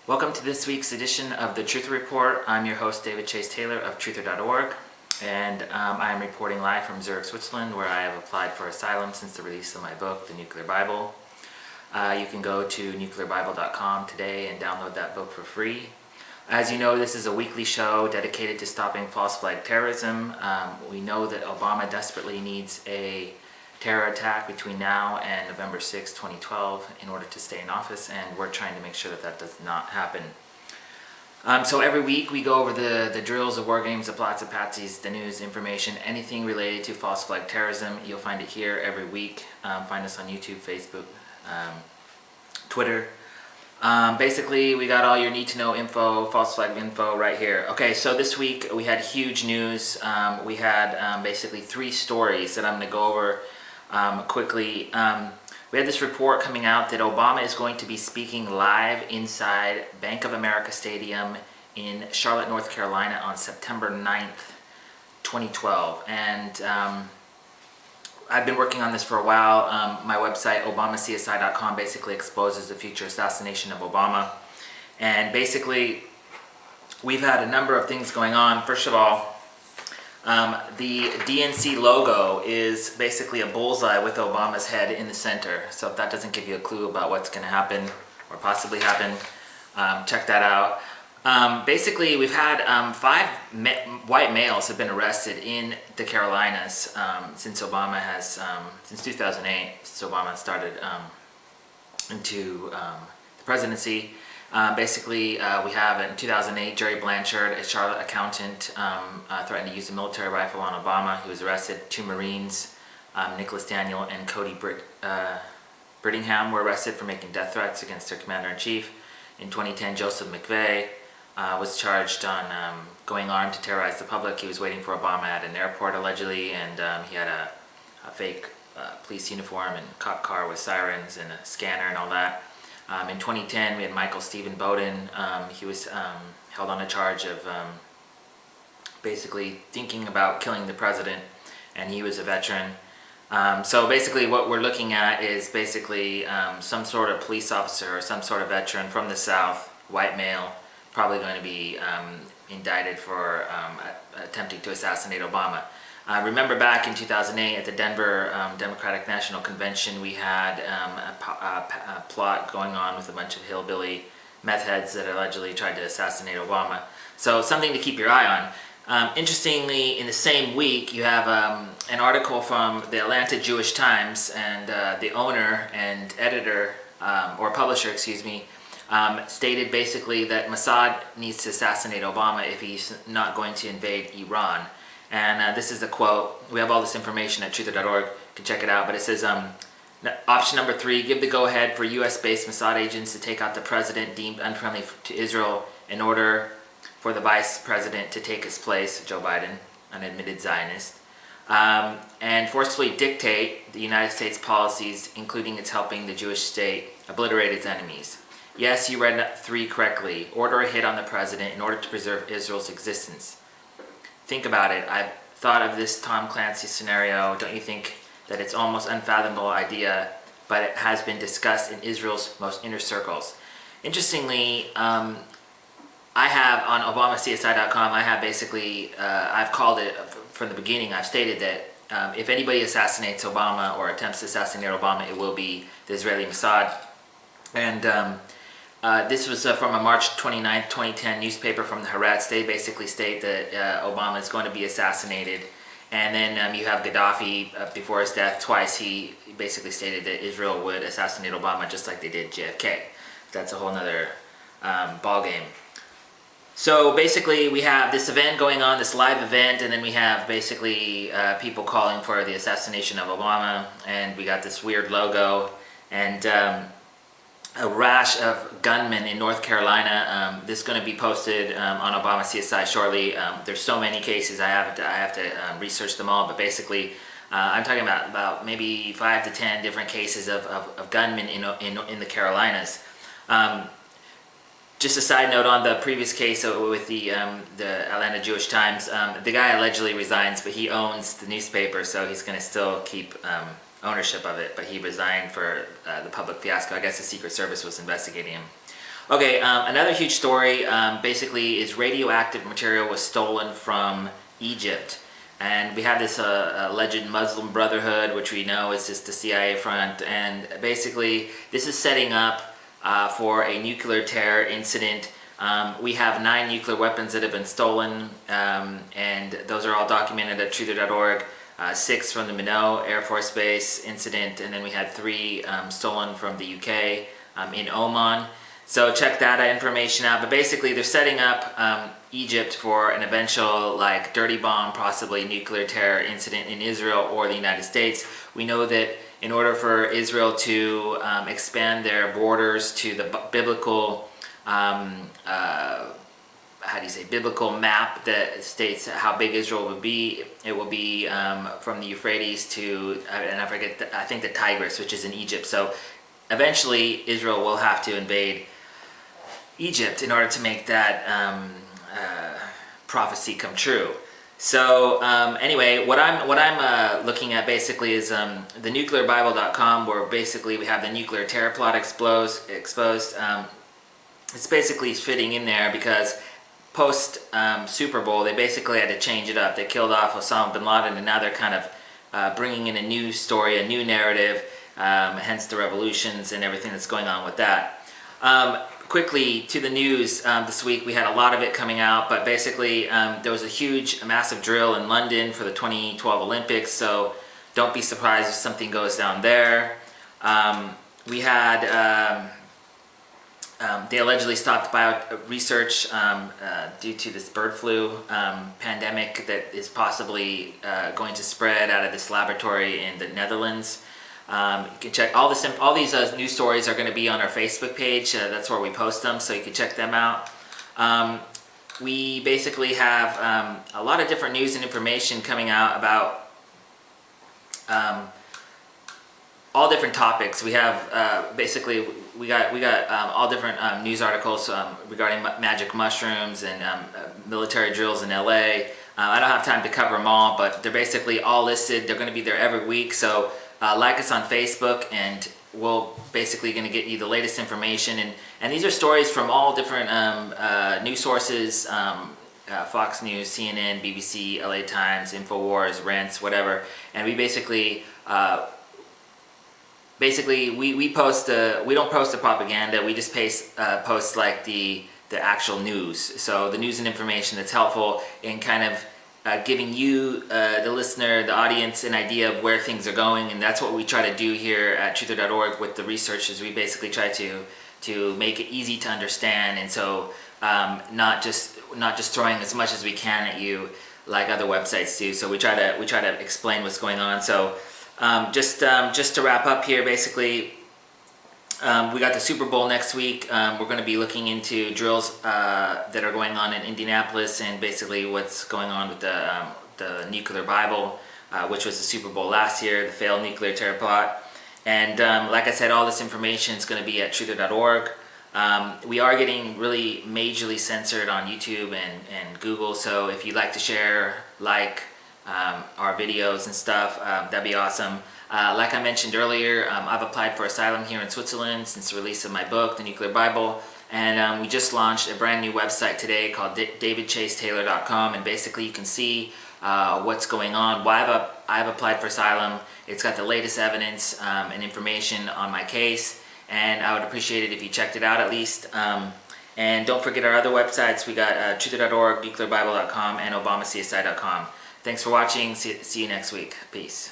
Welcome to this week's edition of the Truther Report. I'm your host, David Chase Taylor of Truther.org, and I am reporting live from Zurich, Switzerland, where I have applied for asylum since the release of my book, The Nuclear Bible. You can go to nuclearbible.com today and download that book for free. As you know, this is a weekly show dedicated to stopping false flag terrorism. We know that Obama desperately needs a terror attack between now and November 6, 2012 in order to stay in office, and we're trying to make sure that that does not happen. So every week we go over the drills, the war games, the plots, the patsies, the news, information, anything related to false flag terrorism. You'll find it here every week. Find us on YouTube, Facebook, Twitter. Basically, we got all your need to know info, false flag info right here. Okay, so this week we had huge news. We had basically 3 stories that I'm going to go over quickly. We had this report coming out that Obama is going to be speaking live inside Bank of America Stadium in Charlotte, North Carolina on September 9th, 2012. And I've been working on this for a while. My website, obamacsi.com, basically exposes the future assassination of Obama. And basically, we've had a number of things going on. First of all, the DNC logo is basically a bullseye with Obama's head in the center. So if that doesn't give you a clue about what's going to happen or possibly happen, check that out. Basically, we've had 5 white males have been arrested in the Carolinas since Obama has, since 2008, since Obama started into the presidency. Basically, we have in 2008, Jerry Blanchard, a Charlotte accountant, threatened to use a military rifle on Obama. He was arrested. 2 Marines, Nicholas Daniel and Cody Brittingham, were arrested for making death threats against their commander-in-chief. In 2010, Joseph McVeigh was charged on going armed to terrorize the public. He was waiting for Obama at an airport, allegedly, and he had a fake police uniform and cop car with sirens and a scanner and all that. In 2010, we had Michael Stephen Bowden. He was held on a charge of basically thinking about killing the president, and he was a veteran. So basically what we're looking at is basically some sort of police officer or some sort of veteran from the South, white male, probably going to be indicted for attempting to assassinate Obama. Remember back in 2008 at the Denver Democratic National Convention, we had a plot going on with a bunch of hillbilly meth heads that allegedly tried to assassinate Obama. So something to keep your eye on. Interestingly, in the same week, you have an article from the Atlanta Jewish Times, and the owner and editor, or publisher, excuse me, stated basically that Mossad needs to assassinate Obama if he's not going to invade Iran. And this is a quote. We have all this information at truther.org. You can check it out. But it says, option number 3, give the go-ahead for U.S.-based Mossad agents to take out the president deemed unfriendly to Israel in order for the vice president to take his place, Joe Biden, an admitted Zionist, and forcefully dictate the United States policies, including its helping the Jewish state obliterate its enemies. Yes, you read 3 correctly. Order a hit on the president in order to preserve Israel's existence. Think about it. I've thought of this Tom Clancy scenario. Don't you think that it's almost unfathomable idea, but it has been discussed in Israel's most inner circles? Interestingly, I have on obamacsi.com, I have basically, I've called it from the beginning, I've stated that if anybody assassinates Obama or attempts to assassinate Obama, it will be the Israeli Mossad. And this was from a March 29, 2010 newspaper from the Haaretz. They basically state that Obama is going to be assassinated. And then you have Gaddafi, before his death, twice he basically stated that Israel would assassinate Obama just like they did JFK. That's a whole nother ballgame. So basically we have this event going on, this live event, and then we have basically people calling for the assassination of Obama, and we got this weird logo, and a rash of gunmen in North Carolina. This is going to be posted on Obama CSI shortly. There's so many cases, I have to research them all, but basically I'm talking about maybe 5 to 10 different cases of gunmen in the Carolinas. Just a side note on the previous case with the Atlanta Jewish Times, the guy allegedly resigns, but he owns the newspaper, so he's going to still keep ownership of it, but he resigned for the public fiasco. I guess the Secret Service was investigating him. Okay, another huge story basically is radioactive material was stolen from Egypt. And we have this alleged Muslim Brotherhood, which we know is just the CIA front. And basically, this is setting up for a nuclear terror incident. We have 9 nuclear weapons that have been stolen, and those are all documented at truther.org. 6 from the Minot Air Force Base incident, and then we had 3 stolen from the UK in Oman. So check that information out. But basically, they're setting up Egypt for an eventual dirty bomb, possibly nuclear terror incident in Israel or the United States. We know that in order for Israel to expand their borders to the biblical biblical map that states how big Israel would be. It will be from the Euphrates to, and I forget, I think the Tigris, which is in Egypt. So eventually Israel will have to invade Egypt in order to make that prophecy come true. So anyway, what I'm looking at basically is the nuclearbible.com, where basically we have the nuclear terror plot exposed. It's basically fitting in there because post Super Bowl, they basically had to change it up. They killed off Osama bin Laden, and now they're kind of bringing in a new story, a new narrative, hence the revolutions and everything that's going on with that. Quickly to the news this week, we had a lot of it coming out, but basically there was a massive drill in London for the 2012 Olympics, so don't be surprised if something goes down there. We had they allegedly stopped bio research due to this bird flu pandemic that is possibly going to spread out of this laboratory in the Netherlands. You can check all these news stories are going to be on our Facebook page. That's where we post them, so you can check them out. We basically have a lot of different news and information coming out about all different topics. We have basically we got all different news articles regarding magic mushrooms and military drills in LA. I don't have time to cover them all, but they're basically all listed. They're going to be there every week, so like us on Facebook, and we're basically going to get you the latest information. And these are stories from all different news sources, Fox News, CNN, BBC, LA Times, InfoWars, Rents, whatever. And we basically we post we don't post the propaganda. We just post like the actual news. So the news and information that's helpful in kind of giving you, the listener, the audience, an idea of where things are going. And that's what we try to do here at truther.org with the research. Is we basically try to make it easy to understand, and so not just throwing as much as we can at you like other websites do. So we try to explain what's going on. So just to wrap up here, basically we got the Super Bowl next week. We're going to be looking into drills that are going on in Indianapolis, and basically what's going on with the nuclear Bible, which was the Super Bowl last year, the failed nuclear terror plot. And like I said, all this information is going to be at truther.org. We are getting really majorly censored on YouTube and Google, so if you'd like to share, our videos and stuff, that'd be awesome. Like I mentioned earlier, I've applied for asylum here in Switzerland since the release of my book, The Nuclear Bible, and we just launched a brand new website today called davidchasetaylor.com, and basically you can see what's going on, why I've applied for asylum. It's got the latest evidence and information on my case, and I would appreciate it if you checked it out at least. And don't forget our other websites. We got truther.org, nuclearbible.com, and obamacsi.com. Thanks for watching. See you next week. Peace.